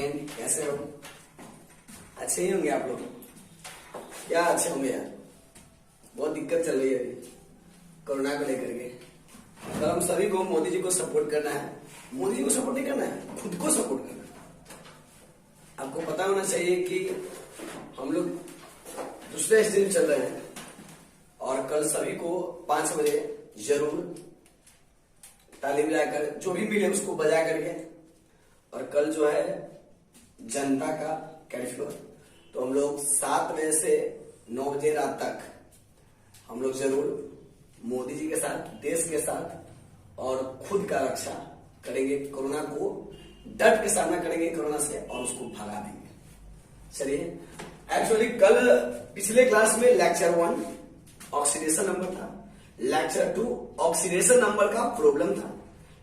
Friend, कैसे हो? अच्छे ही होंगे आप लोग। क्या अच्छे होंगे यार, बहुत दिक्कत चल रही है अभी कोरोना को लेकर के। तो हम सभी को मोदी जी को सपोर्ट करना है। मोदी जी को सपोर्ट नहीं करना है, खुद को सपोर्ट करना है। आपको पता होना चाहिए कि हम लोग दूसरे दिन चल रहे हैं और कल सभी को 5 बजे जरूर ताली बजाकर, जो भी मिले उसको बजा करके, और कल जो है जनता का कर्फ्यू, तो हम लोग 7 बजे से 9 बजे रात तक हम लोग जरूर मोदी जी के साथ, देश के साथ और खुद का रक्षा करेंगे। कोरोना को डट के सामना करेंगे कोरोना से और उसको भगा देंगे। चलिए, एक्चुअली कल पिछले क्लास में लेक्चर 1 ऑक्सीडेशन नंबर था, लेक्चर 2 ऑक्सीडेशन नंबर का प्रॉब्लम था,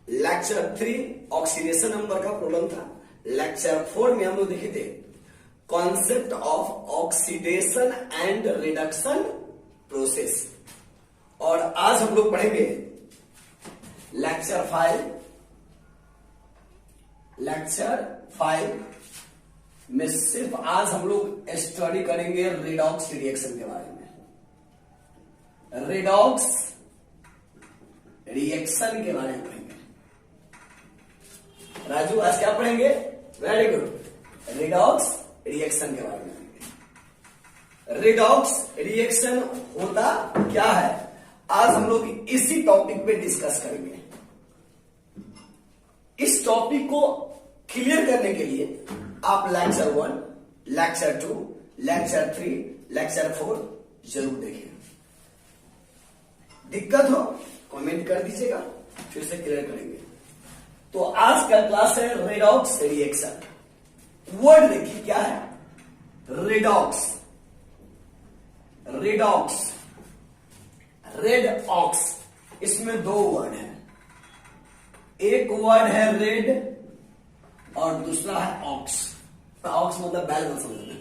लेक्चर 3 ऑक्सीडेशन नंबर का प्रॉब्लम था, लेक्चर 4 में हम लोग देखे थे concept of oxidation and reduction process, और आज हम लोग पढ़ेंगे लेक्चर 5 में सिर्फ आज हम लोग स्टडी करेंगे रिडॉक्स रिएक्शन के बारे में। रिडॉक्स रिएक्शन के बारे में पढ़ेंगे। राजू आज क्या पढ़ेंगे? वेरी गुड, रिडॉक्स रिएक्शन के बारे में पढ़ेंगे। रिडॉक्स रिएक्शन होता क्या है, आज हम लोग इसी टॉपिक पे डिस्कस करेंगे। इस टॉपिक को क्लियर करने के लिए आप लेक्चर 1, लेक्चर 2, लेक्चर 3, लेक्चर 4 जरूर देखिए। दिक्कत हो कमेंट कर दीजिएगा, फिर से क्लियर करेंगे। तो आज का क्लास है रिडॉक्स रिएक्शन। वर्ड देखिए क्या है, रिडॉक्स, रिडॉक्स, रेड ऑक्स, इसमें 2 वर्ड है। एक वर्ड है रेड और दूसरा है ऑक्स। ऑक्स मतलब बैल मत समझना,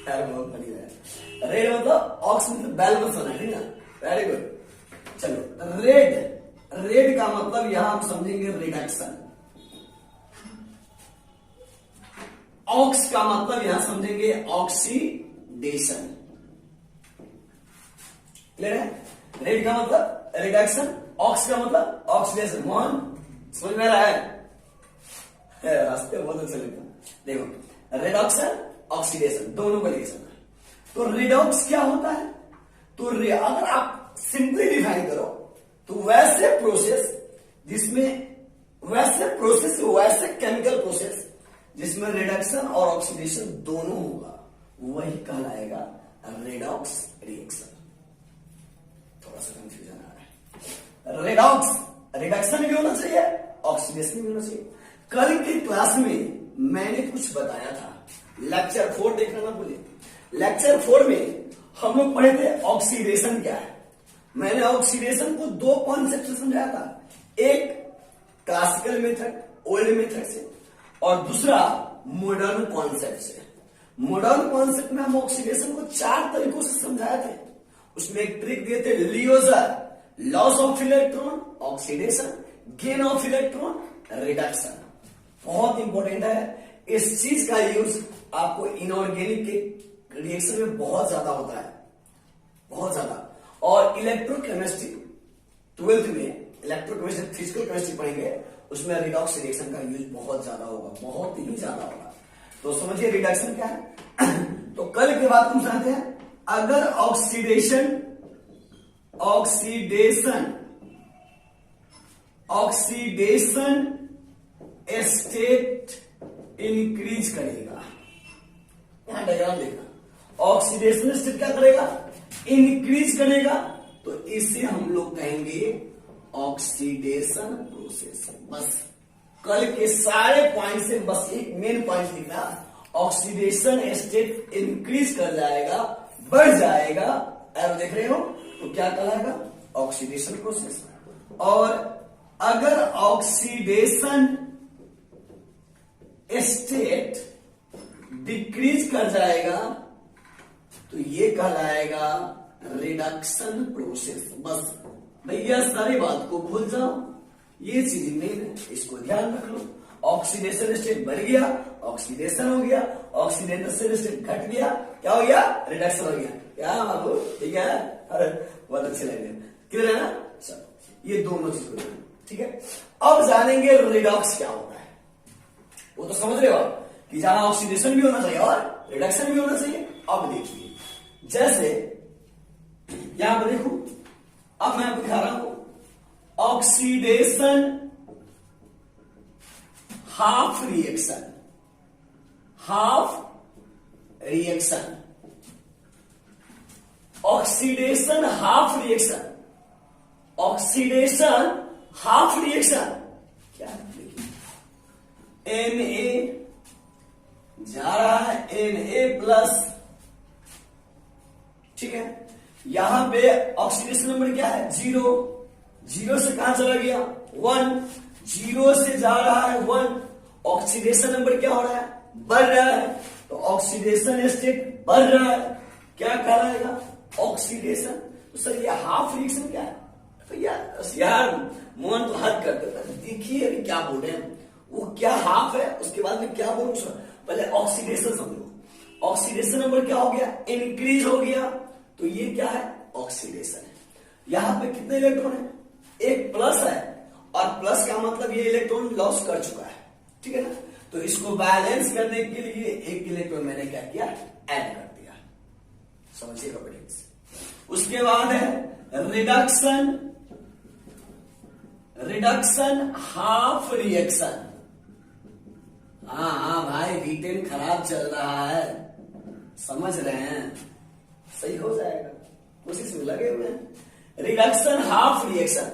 यार बहुत बड़ी है। रेड मतलब ऑक्स मतलब बैल मत समझना, ठीक है? Very good. चलो, रेड, रेड का मतलब यहां हम समझेंगे रिडक्शन। ऑक्स का मतलब यहां समझेंगे ऑक्सीडेशन। क्लियर है? रेड का मतलब रिडक्शन, ऑक्स का मतलब ऑक्सीडेशन। मोहन समझ में आ रहा है? रास्ते बहुत अच्छा लगता। देखो, रिडक्शन ऑक्सीडेशन दोनों को लेके चलना। तो रिडॉक्स क्या होता है? तो अगर आप सिंपली डिफाइन करो तो वैसे प्रोसेस जिसमें, वैसे केमिकल प्रोसेस जिसमें रिडक्शन और ऑक्सीडेशन दोनों होगा, वही कहलाएगा रिडॉक्स रिएक्शन। थोड़ा सा कंफ्यूजन आ रहा है। रिडॉक्स रिडक्शन भी होना चाहिए, ऑक्सीडेशन भी होना चाहिए। कल की क्लास में मैंने कुछ बताया था, लेक्चर 4 देखना ना भूलिए। लेक्चर 4 में हम लोग पढ़े थे ऑक्सीडेशन क्या है। मैंने ऑक्सीडेशन को 2 कॉन्सेप्ट से समझाया था, एक क्लासिकल मेथड, ओल्ड मेथड से, और दूसरा मॉडर्न कॉन्सेप्ट से। मॉडर्न कॉन्सेप्ट में हम ऑक्सीडेशन को 4 तरीकों से समझाए थे। उसमें एक ट्रिक दिए थे, लियोजर, loss of electron oxidation, gain of electron reduction. बहुत इंपॉर्टेंट है, इस चीज का यूज आपको इनऑर्गेनिक के रिएक्शन में बहुत ज्यादा होता है, बहुत ज्यादा। और इलेक्ट्रोकेमिस्ट्री 12th में इलेक्ट्रोकेमिस्ट्री, फिजिकल केमिस्ट्री पढ़ेंगे, उसमें रिडॉक्स रिएक्शन का यूज बहुत ज्यादा होगा, बहुत ही ज्यादा होगा। तो समझिए रिडक्शन क्या है। तो कल के बाद हम समझते हैं, अगर ऑक्सीडेशन स्टेट इंक्रीज करेगा, यहां डायग्राम देखा, ऑक्सीडेशन स्टेट क्या करेगा? इंक्रीज करेगा, तो इसे हम लोग कहेंगे ऑक्सीडेशन प्रोसेस। बस कल के सारे पॉइंट से बस एक मेन पॉइंट लिखना, ऑक्सीडेशन स्टेट इंक्रीज कर जाएगा, बढ़ जाएगा, एरो देख रहे हो, तो क्या कहलाएगा? Oxidation process. और अगर ऑक्सीडेशन स्टेट डिक्रीज कर जाएगा तो ये कहलाएगा रिडक्शन प्रोसेस। बस भैया सारी बात को भूल जाओ, ये चीज मेन है, इसको ध्यान रख लो। ऑक्सीडेशन स्टेट बढ़ गया, ऑक्सीडेशन हो गया, ऑक्सीडेशन स्टेट घट गया, क्या हो गया, रिडक्शन हो गया। क्या बाबू ठीक है, अरे बहुत अच्छे लगे, क्लियर है ना। चलो ये दोनों चीज को ठीक है। अब जानेंगे रिडॉक्स क्या होता है, वो तो समझ रहे हो आप कि जहां ऑक्सीडेशन भी होना चाहिए और रिडक्शन भी होना चाहिए। अब देखिए जैसे यहां पर देखो, अब मैं आपको दिखा रहा हूं oxidation half reaction, half reaction, oxidation half reaction, oxidation half reaction क्या है, देखिए Na जा रहा है Na प्लस, ठीक है। यहां पे ऑक्सीडेशन नंबर क्या है, 0, 0 से कहां चला गया 1, 0 से जा रहा है 1, ऑक्सीडेशन नंबर क्या हो रहा है, बढ़ रहा है, तो ऑक्सीडेशन स्टेट बढ़ रहा है, क्या कहलाएगा, ऑक्सीडेशन। तो सर ये हाफ रिएक्शन क्या है, तो यार मोहन तो हद कर देता है, देखिए अभी क्या बोल रहे हैं, वो क्या हाफ है, उसके बाद में क्या बोलूं सर, पहले ऑक्सीडेशन समझो। ऑक्सीडेशन नंबर क्या हो गया, इंक्रीज हो गया, तो ये क्या है, ऑक्सीडेशन है। यहां पे कितने इलेक्ट्रॉन है, एक प्लस है, और प्लस का मतलब ये इलेक्ट्रॉन लॉस कर चुका है, ठीक है ना। तो इसको बैलेंस करने के लिए एक इलेक्ट्रॉन मैंने क्या किया, ऐड कर दिया, समझिएगा बेटे। उसके बाद है रिडक्शन, रिडक्शन हाफ रिएक्शन। हाँ भाई वीटेन खराब चल रहा है, समझ रहे हैं, सही हो जाएगा, कोशिश में लगे हुए हैं। Reduction half reaction.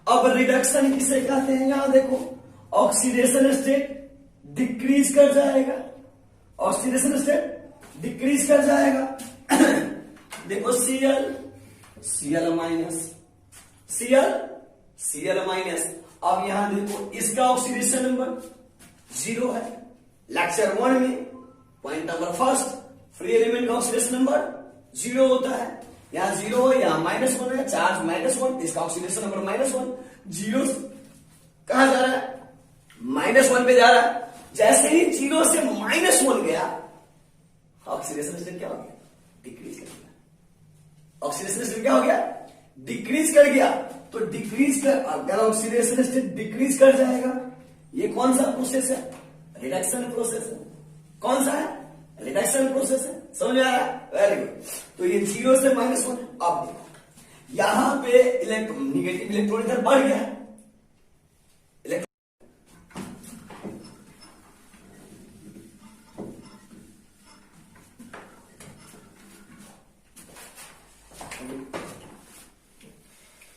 अब रिडक्शन किसे कहते हैं, यहां देखो ऑक्सीडेशन स्टेट डिक्रीज कर जाएगा, ऑक्सीडेशन स्टेट डिक्रीज कर जाएगा। देखो Cl, Cl minus, Cl, Cl minus. अब यहां देखो इसका ऑक्सीडेशन नंबर 0 है, लेक्चर 1 में point number first, free element का ऑक्सीडेशन नंबर 0 होता है, यहां 0 है, यहां -1 है, चार्ज -1, इसका ऑक्सीडेशन नंबर -1, 0 कहां जा रहा है, -1 पे जा रहा है। जैसे ही 0 से -1 गया, ऑक्सीडेशन स्टेट क्या हो गया, डिक्रीज कर गया, ऑक्सीडेशन स्टेट क्या हो गया, डिक्रीज कर गया। तो डिक्रीज कर, अगर ऑक्सीडेशन स्टेट डिक्रीज कर जाएगा, ये कौन सा प्रोसेस है, रिडक्शन प्रोसेस है, कौन सा है, रिडक्शन प्रोसेस है, समझ में आ रहा है, वेरी गुड। तो ये 0 से -1, अब देखो यहां पे इलेक्ट्रॉन, निगेटिव इलेक्ट्रॉन इधर बढ़ गया है,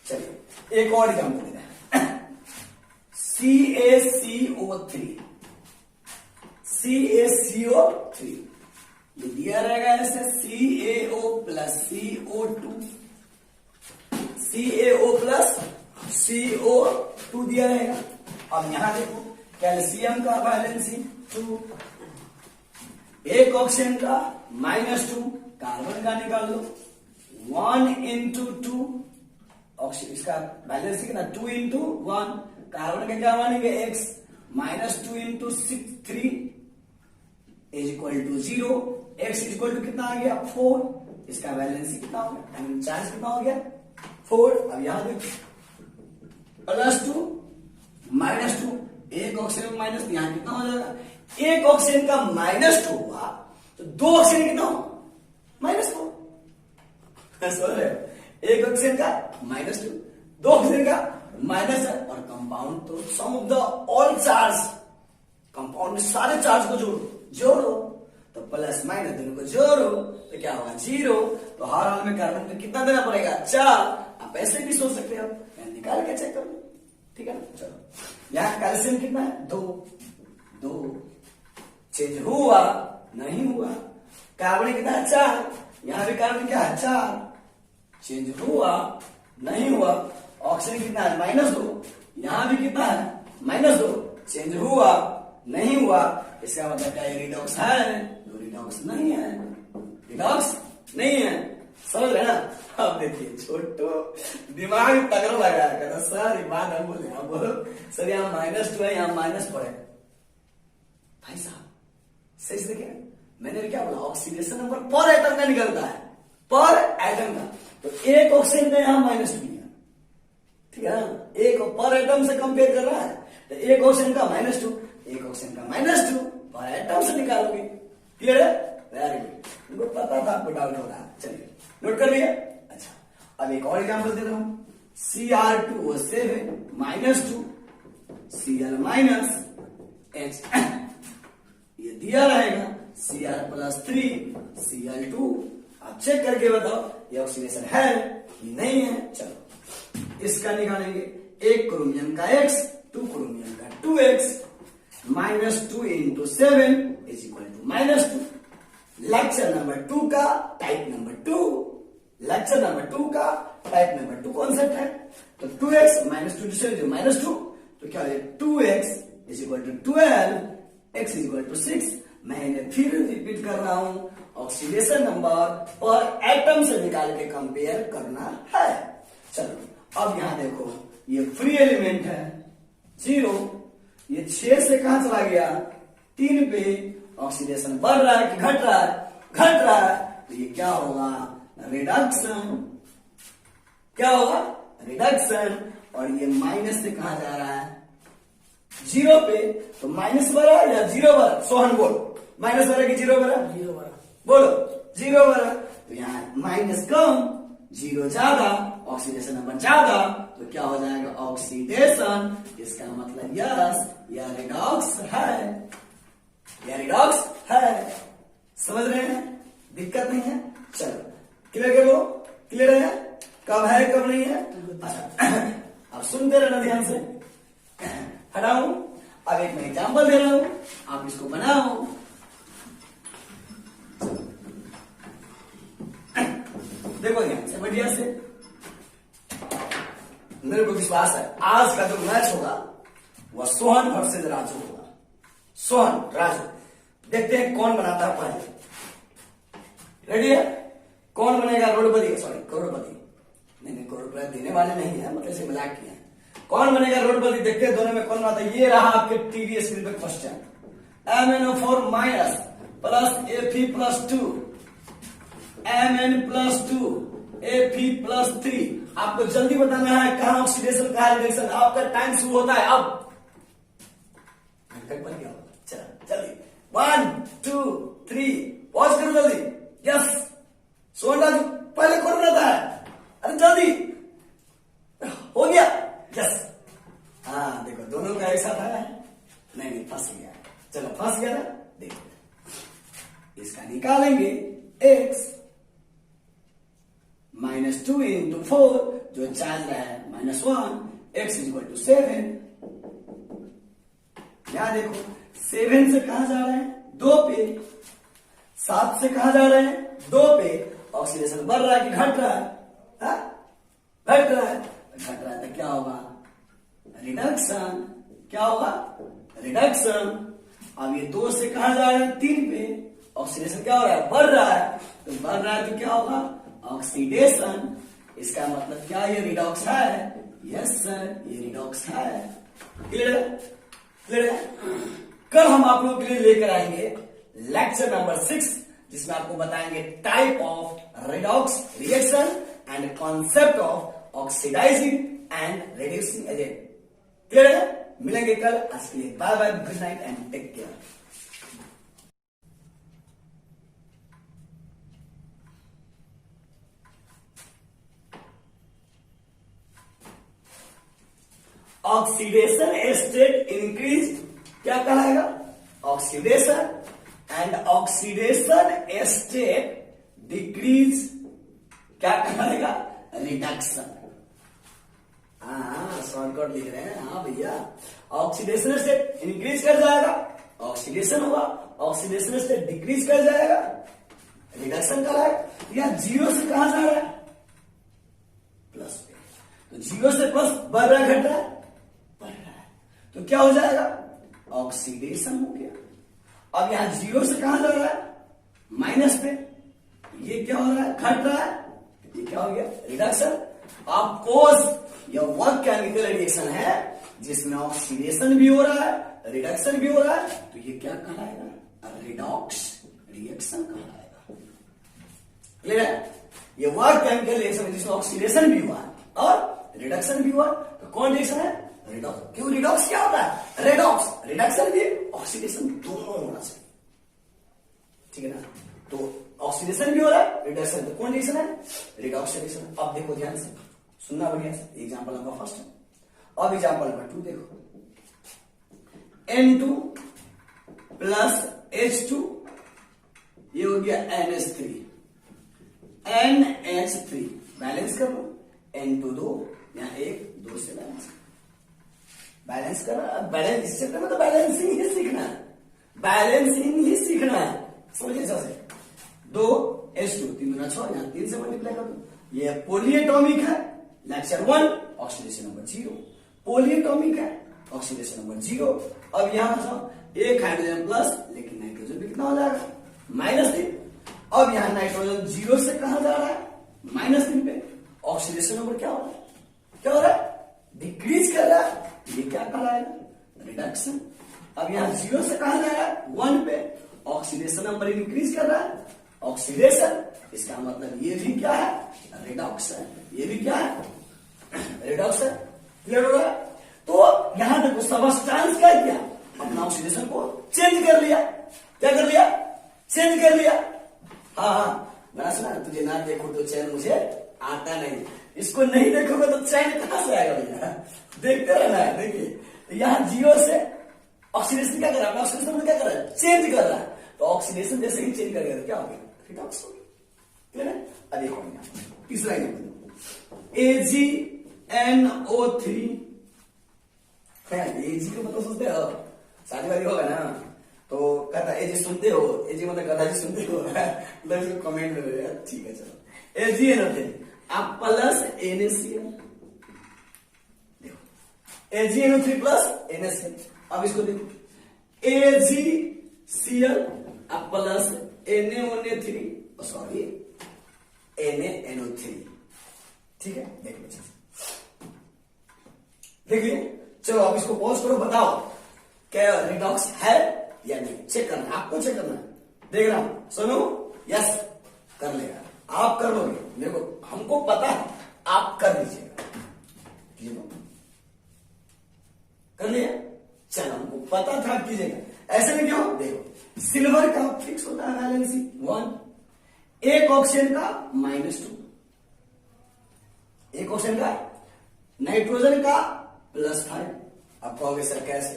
चलिए एक और एग्जाम्पल दे रहे हैं, CaCO3, CaCO3 ये दिया रहेगा ऐसे CaO plus CO2, CaO plus CO2 दिया रहेगा। अब यहां देखो कैल्शियम का वैलेंसी 2, एक ऑक्सीजन का -2, कार्बन का निकाल लो 1 into 2, ऑक्सीजन इसका बैलेंस कितना 2 into 1, कार्बन का क्या मानेंगे x, -2 into 6 3 is equal to 0, x is equal to कितना आ गया 4, इसका बैलेंस कितना हो गया, चार्ज कितना हो गया 4। अब यहां देखो +2 -2, एक ऑक्सीजन माइनस, यहां कितना हो जाएगा, एक ऑक्सीजन का -2 हुआ तो दो ऑक्सीजन कितना हो -4, समझ रहे हो, एक ऑक्सीजन का -2, दो ऑक्सीजन का माइनस है, और कंपाउंड तो sum of the all charge, compound में सारे चार्ज को जोड़ो तो प्लस माइनस दोनों को जोड़ो तो क्या होगा 0। तो हर हाल में कार्बन को कितना देना पड़ेगा 4। आप ऐसे भी सोच सकते हो, निकाल के चेक कर लो, ठीक है ना। चलो यहां कैल्शियम कितना है 2 चेंज हुआ नहीं हुआ, कार्बन कितना है 4, यहां भी कार्बन क्या है 4, चेंज हुआ नहीं हुआ। ऑक्सीजन कितना है -2, यहां भी कितना है -2, चेंज हुआ नहीं हुआ। इसका मतलब क्या है, रिडॉक्स है, तो रिडॉक्स नहीं है, रिडॉक्स नहीं है, समझ रहे ना। अब देखिए छोटो दिमाग तगड़ा लगाया कर सर, ये बात हम बोले, आप बोलो सर यहाँ -2 है, यहाँ माइनस पड़े, भाई साहब सही से देखिए, मैंने क्या बोला, ऑक्सीडेशन नंबर पर एटम का निकलता है, पर एटम का। तो एक ऑक्सीजन का यहाँ -2 लिया, ठीक है ना, एक पर एटम से कंपेयर कर रहा है, तो एक ऑक्सीजन का -2, एक ऑक्सीजन का -2 पर एटम से निकालोगे। क्लियर है? वेरी गुड, उनको पता था आपको डाउट हो रहा है। चलिए नोट कर लिया। अच्छा, अब एक और एग्जाम्पल दे रहा हूं, Cr2O7 -2 Cl -H ये दिया रहेगा, Cr+3 Cl2। आप चेक करके बताओ ये ऑक्सीडेशन है कि नहीं है। चलो इसका निकालेंगे, एक क्रोमियम का X, 2 क्रोमियम का 2X, -2 × 7 = -2। लेक्चर नंबर 2 का टाइप नंबर 2, लेक्चर नंबर 2 का टाइप नंबर 2 कॉन्सेप्ट है। तो 2x -2 × 7 -2, तो क्या है 2x = 12, x = 6। मैंने फिर रिपीट कर रहा हूं, ऑक्सीडेशन नंबर पर एटम से निकाल के कंपेयर करना है। चलो अब यहां देखो, ये फ्री एलिमेंट है 0, ये 6 से कहां चला गया 3 पे, ऑक्सीडेशन बढ़ रहा है कि घट रहा है, घट रहा है, तो ये क्या होगा, रिडक्शन। क्या होगा, रिडक्शन। और ये माइनस से कहां जा रहा है 0 पे, तो माइनस बड़ा या 0 बड़ा, सोहन बोल, माइनस बड़ा कि 0 बड़ा, 0 बड़ा, बोलो 0 बड़ा। तो यहाँ माइनस कम 0 ज्यादा, ऑक्सीडेशन नंबर ज्यादा, तो क्या हो जाएगा ऑक्सीडेशन। इसका मतलब यस यह रिडॉक्स है, यह रिडॉक्स है। समझ रहे हैं, दिक्कत नहीं है। चलो क्लियर करो, क्लियर है, कब है कब नहीं है। अच्छा अब सुनते रहना ध्यान से, हटाऊ। अब एक मैं एग्जाम्पल दे रहा हूं, आप इसको बनाओ। देखो ध्यान से, बढ़िया से, मेरे को विश्वास है आज का जो मैच होगा वह सोहन वर्सेस राजू होगा। सोहन राजू, देखते हैं कौन बनाता है पहले। रेडी है? कौन बनेगा रोडपति, सॉरी करोड़पति, नहीं करोड़पति देने वाले नहीं है, मतलब से मजाक किया है। कौन बनेगा रोडपति, देखते हैं दोनों में कौन बनाता है। ये रहा आपके टीवी स्क्रीन पे question, MnO4 minus plus Fe+2 Mn+2 Fe+3। आपको जल्दी बताना है कहां ऑक्सीडेशन कहां रिडक्शन। आपका टाइम शुरू होता है अब। बन गया, चलो जल्दी 1 2 3 पॉज करो जल्दी। यस सोहन राजू पहले कौन बनाता है, अरे जल्दी हो गया। यस हाँ देखो दोनों का एक साथ आया है, नहीं फंस गया, चलो फंस गया ना। देखो इसका निकालेंगे, x -2 × 4 जो चार्ज रहा है -1, x = 7। यहां देखो 7 से कहां जा रहे हैं 2 पे, 7 से कहां जा रहे हैं 2 पे। ऑक्सीडेशन बढ़ रहा है कि घट रहा है, घट रहा है, घट रहा है तो क्या होगा रिडक्शन। क्या होगा रिडक्शन। अब ये 2 से कहां जा रहे हैं 3 पे, ऑक्सीडेशन क्या हो रहा है बढ़ रहा है, तो बढ़ रहा है तो क्या होगा ऑक्सीडेशन। इसका मतलब क्या ये रिडॉक्स है, यस सर ये रिडॉक्स है। क्लियर है, क्लियर है। कल हम आप लोगों के लिए लेकर आएंगे लेक्चर नंबर 6, जिसमें आपको बताएंगे type of redox reaction and concept of oxidising and reducing agent. Clear है, मिलेंगे कल। आज के लिए bye bye, good night and take care. Oxidation state increase क्या कहलाएगा, oxidation, and oxidation state decrease क्या कहलाएगा, रिडक्शन। हाँ शॉर्टकट लिख रहे हैं, हाँ भैया। ऑक्सीडेशन स्टेट इंक्रीज कर जाएगा, ऑक्सीडेशन होगा, ऑक्सीडेशन स्टेट डिक्रीज कर जाएगा, रिडक्शन कराएगा। या 0 से कहां जा रहा है प्लस पे, तो 0 से प्लस बढ़ रहा है घट रहा है, तो क्या हो जाएगा ऑक्सीडेशन हो गया। अब यहां 0 से कहां जा रहा है माइनस पे, ये क्या हो रहा है घट रहा है, ये क्या हो गया रिडक्शन। ऑफकोर्स यह वह केमिकल रिएक्शन है जिसमें ऑक्सीडेशन भी हो रहा है रिडक्शन भी हो रहा है, तो ये क्या कहलाएगा रिडॉक्स रिएक्शन कहलाएगा। क्लियर है? ये वर्क केमिकल रिएक्शन जिसमें ऑक्सीडेशन भी हुआ और रिडक्शन भी हुआ, तो कौन रिएक्शन है? रिडॉक्स। क्यों? रिडॉक्स क्या होता है? रेडॉक्स, रिडक्शन भी ऑक्सीडेशन दोनों होना चाहिए, ठीक है ना? तो ऑक्सीडेशन भी हो रहा है, रिडक्शन, तो कौन रिएक्शन है? Redox reaction. अब देखो ध्यान से, सुनना बढ़िया से। एग्जांपल नंबर फर्स्ट है, अब एग्जांपल नंबर 2 देखो। N2 प्लस H2, ये हो गया NH3, NH3 बैलेंस कर लो। N2 2, यहां 1 2 से बैलेंस कर। बैलेंस इस चक्कर में तो बैलेंसिंग ही सीखना है, बैलेंसिंग ही सीखना है, समझिए से। 2 H2 3 दूना 6, यहां 3 से मल्टीप्लाई कर दो। ये पॉलीएटॉमिक है, लेक्चर 1, ऑक्सीडेशन नंबर 0। पॉलीएटॉमिक है, ऑक्सीडेशन नंबर 0। अब यहां से एक हाइड्रोजन प्लस, लेकिन नाइट्रोजन भी कितना हो जाएगा? -3। अब यहां नाइट्रोजन 0 से कहां जा रहा है? -3 पे। ऑक्सीडेशन नंबर क्या हो रहा है? क्या हो रहा है? डिक्रीज कर रहा है। ये क्या कहलाएगा? रिडक्शन। अब यहां 0 से कहां जा रहा है? 1 पे। ऑक्सीडेशन नंबर इंक्रीज कर रहा है, ऑक्सीडेशन। इसका मतलब ये भी क्या है? रिडक्शन। ये भी क्या है? रिडक्शन। क्लियर हो रहा है? तो यहां देखो सबस्टांस क्या किया? अपना ऑक्सीडेशन को चेंज कर लिया। क्या कर लिया? चेंज कर लिया। हाँ, बड़ा सुना, तुझे ना देखो तो चैन मुझे आता नहीं। इसको नहीं देखोगे तो चैन कहां से आएगा भैया? देखते रहना है। देखिए यहां 0 से ऑक्सीडेशन क्या कर रहा है? ऑक्सीडेशन में क्या कर रहा है? चेंज कर रहा है। तो ऑक्सीडेशन जैसे ही चेंज करेगा तो क्या हो गया? रिडॉक्स हो गया। क्लियर है? अब देखो तीसरा एग्जांपल, AgNO3। एजी को मतलब सोचते हो शादी वादी होगा ना, तो कहता एजी सुनते हो, एजी मतलब गधा जी सुनते हो मतलब इसको कमेंट में। ठीक है चलो, AgNO3 आप प्लस NaCl, देखो AgNO3 प्लस NaCl। अब इसको देखो AgCl आप प्लस NaONO3, सॉरी NaNO3। ठीक है, देखिए चलो अब इसको पॉज करो, बताओ क्या रिडॉक्स है या नहीं? चेक करना, आपको चेक करना है। देख रहा हूं, सुनो, यस कर लेगा, आप कर लोगे, मेरे को हमको पता है, आप कर लीजिएगा। कर लिया? चलो हमको पता था आप कीजिएगा। ऐसे में क्यों? देखो सिल्वर का फिक्स होता है वैलेंसी 1, एक ऑक्सीजन का -2, एक ऑक्सीजन का, नाइट्रोजन का +5। अब कहोगे सर कैसे?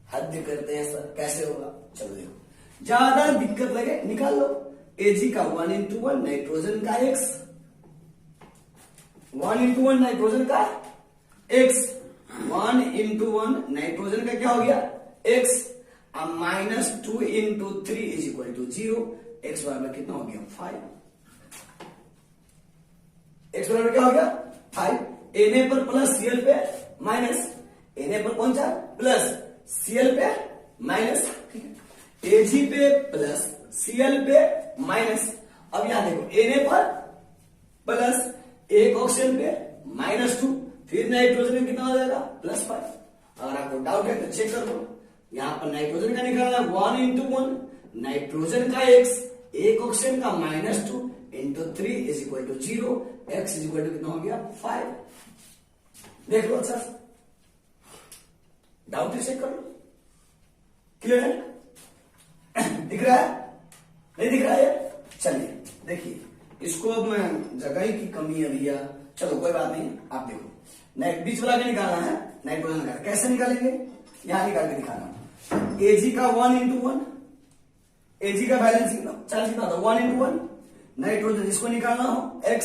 हद करते हैं सर, कैसे होगा? चलो देखो, ज्यादा दिक्कत लगे निकाल लो। Ag का 1 × 1, नाइट्रोजन का X, 1 × 1 नाइट्रोजन का X, 1 × 1 नाइट्रोजन का क्या हो गया? X। अब -2 × 3 = 0। X बराबर कितना हो गया? 5। X बराबर क्या हो गया? 5। Na पर प्लस Cl पे माइनस, Na पर कौन सा? प्लस, Cl पे माइनस, Ag पे प्लस, Cl पे माइनस। अब यहां देखो Na पर प्लस, एक ऑक्सीजन पे -2, फिर नाइट्रोजन में कितना हो जाएगा? +5। अगर आपको डाउट है तो चेक कर लो। यहां पर नाइट्रोजन का निकालना है 1 × 1, नाइट्रोजन का X, एक ऑक्सीजन का -2 × 3 = 0। X कितना हो गया? 5। देख लो अच्छा, डाउट चेक कर लो। क्लियर है? दिख रहा है? नहीं दिख रहा है? चलिए देखिए, इसको अब मैं जगह की कमी है भैया, चलो कोई बात नहीं, आप देखो बीच वाला के निकालना है, नाइट्रोजन का कैसे निकालेंगे? यहां निकाल के दिखाना। Ag का 1 × 1, Ag का बैलेंस चार्ज कितना था? 1 × 1, नाइट्रोजन इसको निकालना हो X,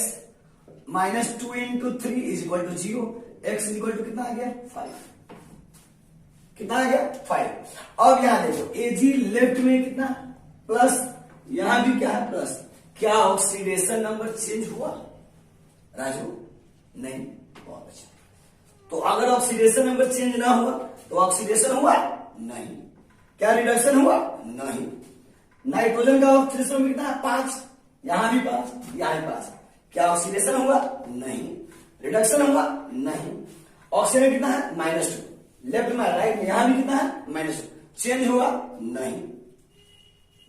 -2 × 3 = 0। X कितना आ गया? 5। कितना आ गया? 5। अब यहां देखो Ag लेफ्ट में कितना? प्लस, यहां भी क्या है? प्लस। क्या ऑक्सीडेशन नंबर चेंज हुआ राजू? नहीं। बहुत अच्छा। तो अगर ऑक्सीडेशन नंबर चेंज ना हुआ तो ऑक्सीडेशन हुआ? नहीं। क्या रिडक्शन हुआ? नहीं। नाइट्रोजन का ऑक्सीडेशन नंबर कितना है? 5। यहां भी 5, यहां भी 5। क्या ऑक्सीडेशन हुआ? नहीं। रिडक्शन हुआ? नहीं। ऑक्सीजन कितना है? -2। लेफ्ट में, राइट में, यहां भी कितना है? -2। चेंज हुआ? नहीं।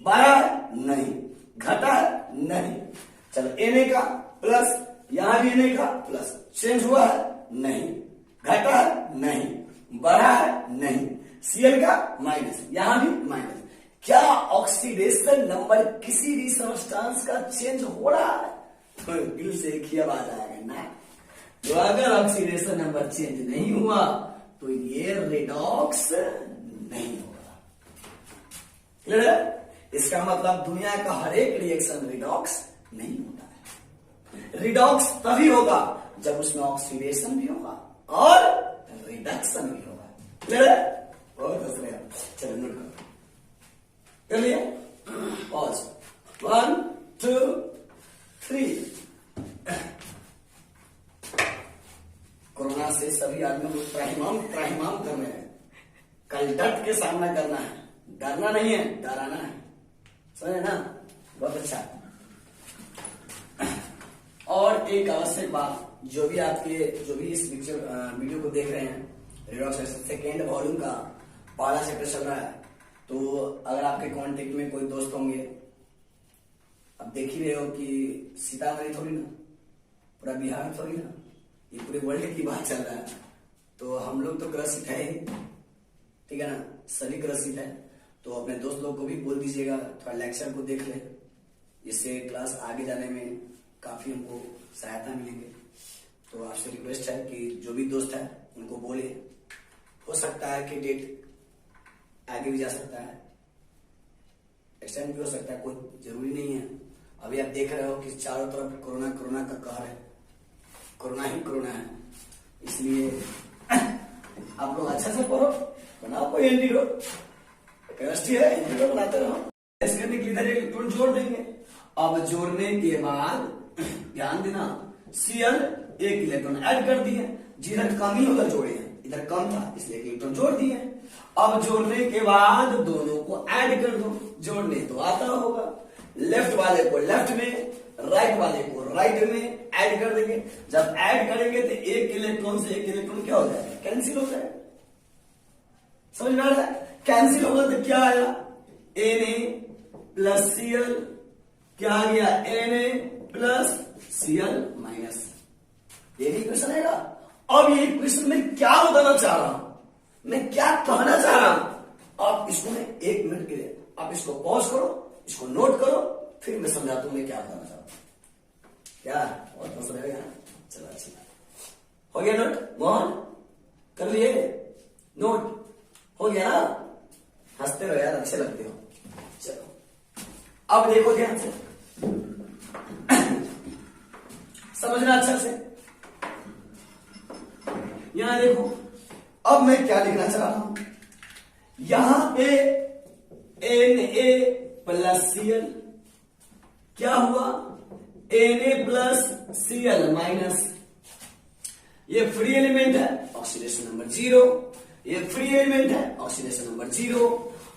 बढ़ा है नहीं, घटा है नहीं। चलो Na का प्लस, यहां भी Na का प्लस, चेंज हुआ है नहीं, घटा है नहीं, बढ़ा है नहीं। Cl का माइनस, यहां भी माइनस। क्या ऑक्सीडेशन नंबर किसी भी सब्सटेंस का चेंज हो रहा है? तो दिल से एक ही आवाज आएगा ना। तो अगर ऑक्सीडेशन नंबर चेंज नहीं हुआ तो ये रिडॉक्स नहीं होगा। क्लियर है? इसका मतलब दुनिया का हर एक रिएक्शन रिडॉक्स नहीं होता है। रिडॉक्स तभी होगा जब उसमें ऑक्सीडेशन भी होगा और रिडक्शन भी होगा। क्लियर है? बहुत हंस रहे हैं। चलो नोट करो, कर लिया? पॉज, 1 2 3। कोरोना से सभी आदमियों को त्राहिमाम कर रहे हैं। कल डट के सामना करना है, डरना नहीं है, डराना है। समझे ना? बहुत अच्छा। और एक आवश्यक बात, जो भी इस वीडियो को देख रहे हैं, रिडॉक्स सेकेंड वॉल्यूम का पहला चैप्टर चल रहा है। तो अगर आपके कांटेक्ट में कोई दोस्त होंगे, अब देख ही रहे हो कि सीतामढ़ी थोड़ी ना, पूरा बिहार थोड़ी ना, ये पूरे वर्ल्ड की बात चल रहा है। तो हम लोग तो ग्रसित है ही, ठीक है ना, सभी ग्रसित है। तो अपने दोस्त लोग को भी बोल दीजिएगा थोड़ा लेक्चर को देख ले, इससे क्लास आगे जाने में काफी हमको सहायता मिलेंगे। तो आपसे रिक्वेस्ट है कि जो भी दोस्त है उनको बोले। हो सकता है कि डेट आगे भी जा सकता है, एक्सटेंड भी हो सकता है, कोई जरूरी नहीं है। अभी आप देख रहे हो कि चारों तरफ कोरोना का कहर है, कोरोना ही कोरोना है। इसलिए आप लोग अच्छा से पढ़ो, बनाओ कोई एंटीडोट, केमिस्ट्री है, एंटीडोट बनाते रहो। ऐसे करने के लिए इधर इलेक्ट्रॉन जोड़ देंगे। अब जोड़ने के बाद ध्यान देना, Cl एक इलेक्ट्रॉन ऐड कर दिए, जिधर कमी उधर जोड़े हैं, इधर कम था इसलिए इलेक्ट्रॉन जोड़ दिए। अब जोड़ने के बाद दोनों को ऐड कर दो, जोड़ने तो आता होगा। लेफ्ट वाले को लेफ्ट में, राइट वाले को राइट में ऐड कर देंगे। जब ऐड करेंगे तो एक इलेक्ट्रॉन से एक इलेक्ट्रॉन क्या हो जाएगा? कैंसिल हो जाएगा। समझ में आ रहा है? कैंसिल होगा तो क्या आया? Na प्लस Cl, क्या आ गया? Na plus Cl minus. ये भी क्वेश्चन आएगा। अब ये क्वेश्चन में क्या बताना चाह रहा हूं, मैं क्या कहना चाह रहा हूं, आप इसको मैं 1 मिनट के लिए आप इसको पॉज करो, इसको नोट करो, फिर मैं समझाता हूं मैं क्या बताना चाहता हूं। क्या और पसंद है? चलो अच्छी हो गया नोट? मोहन कर लिए नोट? हो गया ना? हंसते रहो यार, अच्छे लगते हो। चलो अब देखो ध्यान से, समझना अच्छा से। यहां देखो, अब मैं क्या लिखना चाह रहा हूं, यहां पे Na प्लस Cl क्या हुआ? Na plus Cl minus. ये फ्री एलिमेंट है, ऑक्सीडेशन नंबर 0। ये फ्री एलिमेंट है, ऑक्सीडेशन नंबर 0।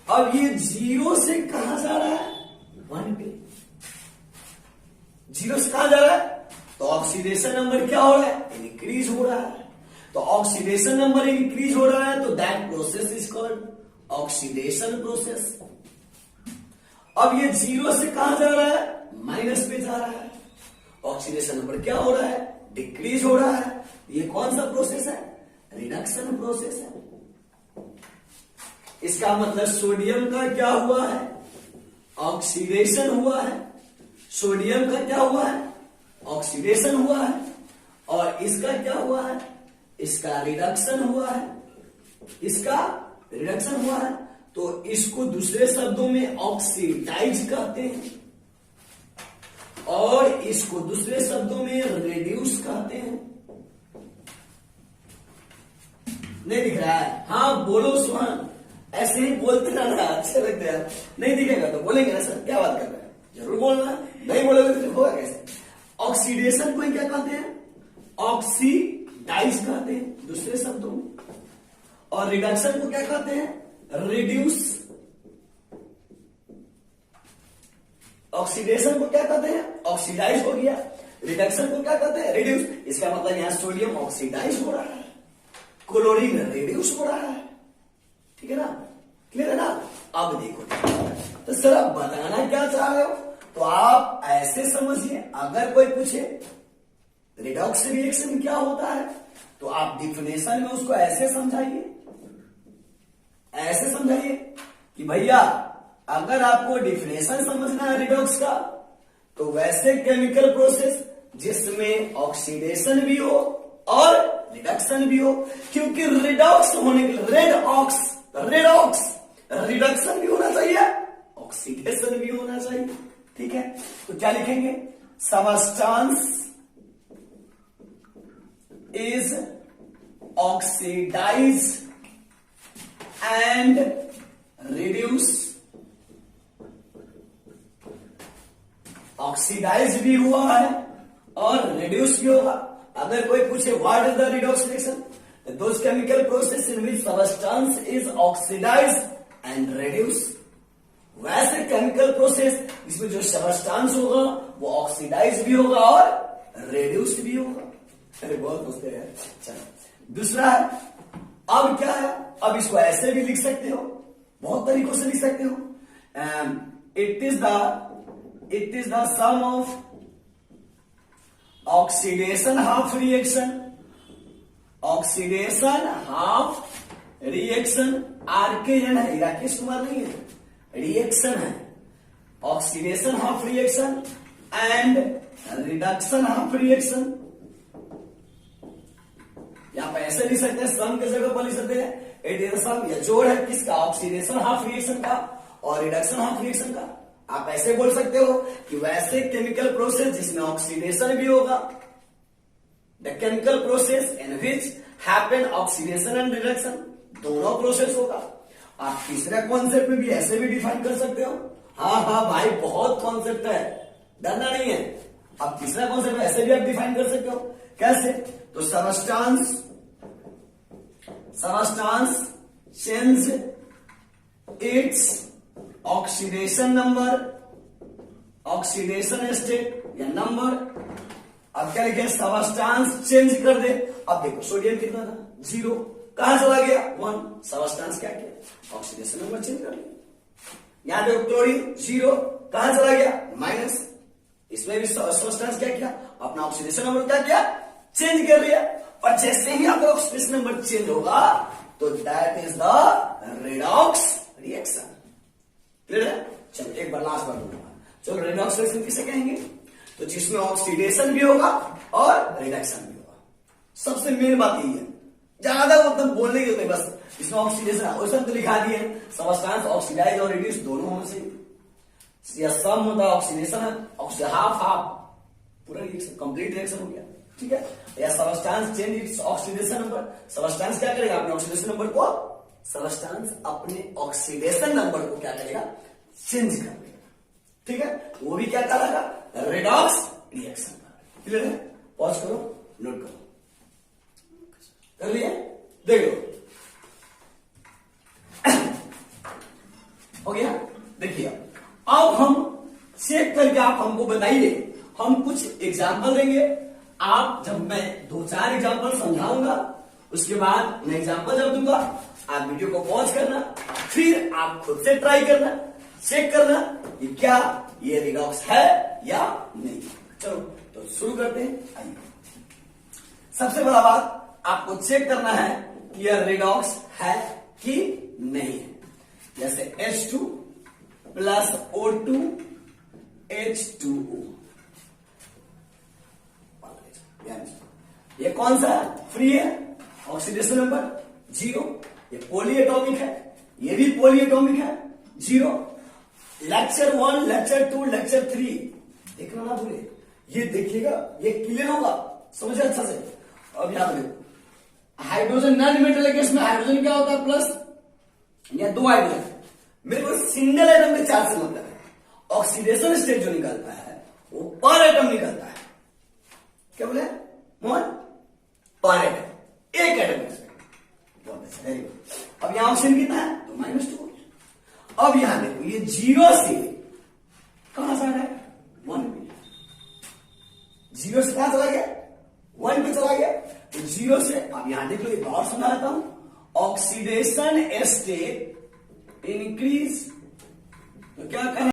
अब ये 0 से कहां जा रहा है? 1 पे। 0 से कहां जा रहा है? तो ऑक्सीडेशन नंबर क्या हो रहा है? इंक्रीज हो रहा है। तो ऑक्सीडेशन नंबर इंक्रीज हो रहा है तो that process is called oxidation process. अब ये 0 से कहां जा रहा है? माइनस पे जा रहा है। ऑक्सीडेशन नंबर क्या हो रहा है? डिक्रीज हो रहा है। ये कौन सा प्रोसेस है? रिडक्शन प्रोसेस है। इसका मतलब सोडियम का क्या हुआ है? ऑक्सीडेशन हुआ है। सोडियम का क्या हुआ है? ऑक्सीडेशन हुआ है। और इसका क्या हुआ है? इसका रिडक्शन हुआ है। इसका रिडक्शन हुआ है। तो इसको दूसरे शब्दों में ऑक्सीडाइज कहते हैं और इसको दूसरे शब्दों में रिड्यूस कहते हैं। नहीं दिख रहा है? हाँ बोलो सुहान, ऐसे ही बोलते रहना, अच्छे लगते हैं। नहीं दिखेगा तो बोलेंगे ना सर क्या बात कर रहे हैं, जरूर बोलना। नहीं बोलोगे तो होगा कैसे? ऑक्सीडेशन को क्या कहते हैं? ऑक्सीडाइज कहते हैं दूसरे शब्दों में। और रिडक्शन को क्या कहते हैं? रिड्यूस। ऑक्सीडेशन को क्या कहते हैं? ऑक्सीडाइज हो गया। रिडक्शन को क्या कहते हैं? रिड्यूस। इसका मतलब यहां सोडियम ऑक्सीडाइज हो रहा है, क्लोरीन रिड्यूस हो रहा है। ठीक है ना? क्लियर है ना? अब देखो तो सर आप बताना क्या चाह रहे हो, तो आप ऐसे समझिए, अगर कोई पूछे रिडॉक्स रिएक्शन क्या होता है, तो आप डिफिनेशन में उसको ऐसे समझाइए, ऐसे समझाइए कि भैया अगर आपको डिफिनेशन समझना है रिडॉक्स का, तो वैसे केमिकल प्रोसेस जिसमें ऑक्सीडेशन भी हो और रिडक्शन भी हो, क्योंकि रिडॉक्स होने के लिए रेडॉक्स रिडक्शन भी होना चाहिए, ऑक्सीडेशन भी होना चाहिए। ठीक है, तो क्या लिखेंगे, substance is oxidise and reduce, oxidise भी हुआ है और रिड्यूस भी होगा। अगर कोई पूछे what is the redox reaction, those chemical process in which substance is oxidise and reduce, वैसे केमिकल प्रोसेस जिसमें जो सबस्टेंस होगा वो ऑक्सीडाइज भी होगा और रिड्यूस भी होगा। अरे बहुत मस्त है। चलो दूसरा है, अब क्या है, अब इसको ऐसे भी लिख सकते हो, बहुत तरीकों से लिख सकते हो, it is the sum of oxidation half reaction, oxidation half reaction, RKN है, राकेश कुमार नहीं है, रिएक्शन है, oxidation half reaction and reduction half reaction. यहां पर ऐसे लिख सकते हैं, सम के जगह पर लिख सकते हैं इट इज सम, या जोड़ है किसका, ऑक्सीडेशन हाफ रिएक्शन का और रिडक्शन हाफ रिएक्शन का। आप ऐसे बोल सकते हो कि वैसे केमिकल प्रोसेस जिसमें ऑक्सीडेशन भी होगा, the chemical process in which happen oxidation and reduction, दोनों प्रोसेस होगा। आप तीसरे कॉन्सेप्ट में भी ऐसे भी डिफाइन कर सकते हो। हाँ भाई बहुत कॉन्सेप्ट है, डरना नहीं है। अब तीसरा कॉन्सेप्ट ऐसे भी आप डिफाइन कर सकते हो, कैसे, तो substance change its oxidation number, oxidation state या नंबर। अब क्या लिखे, सबस्टेंस चेंज कर दे। अब देखो सोडियम कितना था, 0, कहां चला गया, 1, सबस्टेंस क्या किया, ऑक्सीडेशन नंबर चेंज कर दिया। यहां देखो क्लोरीन 0, कहां चला गया, -, इसमें भी सबस्टेंस क्या किया, अपना ऑक्सीडेशन नंबर क्या किया, चेंज कर लिया। और जैसे ही आपका ऑक्सीडेशन नंबर चेंज होगा तो that is the redox reaction. Clear है? चलो एक बार लास्ट बार बोलूंगा। चलो रिडॉक्स रिएक्शन किसे कहेंगे, तो जिसमें ऑक्सीडेशन भी होगा और रिडक्शन भी होगा। सबसे मेन बात यही है, ज्यादा मतलब बोलने के होते, बस इसमें ऑक्सीडेशन और तो लिखा दिए, सबस्टेंस ऑक्सीडाइज और रिड्यूस दोनों होने से, या सम होता है ऑक्सीडेशन हाफ पूरा रिएक्शन कंप्लीट रिएक्शन हो गया। ठीक है, या substance change its oxidation number, substance क्या करेगा, अपने ऑक्सीडेशन नंबर को, सबस्टेंस अपने ऑक्सीडेशन नंबर को क्या करेगा, चेंज कर देगा। ठीक है, वो भी क्या कहलाएगा, रिडॉक्स रिएक्शन। क्लियर है? पॉज करो, नोट करो, कर लिया, देख लो हो गया। देखिए अब हम चेक करके आप हमको बताइए, हम कुछ एग्जाम्पल देंगे। आप जब मैं 2-4 एग्जाम्पल समझाऊंगा, उसके बाद मैं एग्जाम्पल जब दूंगा, आप वीडियो को पॉज करना, फिर आप खुद से ट्राई करना, चेक करना कि क्या ये रिडॉक्स है या नहीं। चलो तो शुरू करते हैं। आइए, सबसे बड़ा बात आपको चेक करना है कि यह रिडॉक्स है कि नहीं है। जैसे H2 प्लस O2 H2O, ये कौन सा फ्री है, ऑक्सीडेशन नंबर 0, ये पॉली एटॉमिक है, ये भी पॉली एटॉमिक है 0। लेक्चर 1, लेक्चर 2, लेक्चर 3 देखना ना भूले, ये देखिएगा, ये क्लियर होगा, समझे अच्छा से। अब यहां देखो, हाइड्रोजन नॉन मेटल केस में हाइड्रोजन क्या होता है, प्लस या 2 हाइड्रोजन, मेरे को सिंगल एटम में चार्ज से मतलब है। ऑक्सीडेशन स्टेट जो निकलता है वो पर एटम निकलता है, क्या बोले मोहन, पर एटम, एक एटम में। बहुत अच्छा, वेरी गुड। अब यहां ऑक्सीजन कितना है, तो -2। अब यहां देखो, ये 0 से कहां से आ रहा है, 1 पे, 0 से कहां चला गया, 1 पे चला गया। तो 0 से, अब यहां देख लो, एक और समझा देता हूं, ऑक्सीडेशन स्टेट इंक्रीज तो क्या करना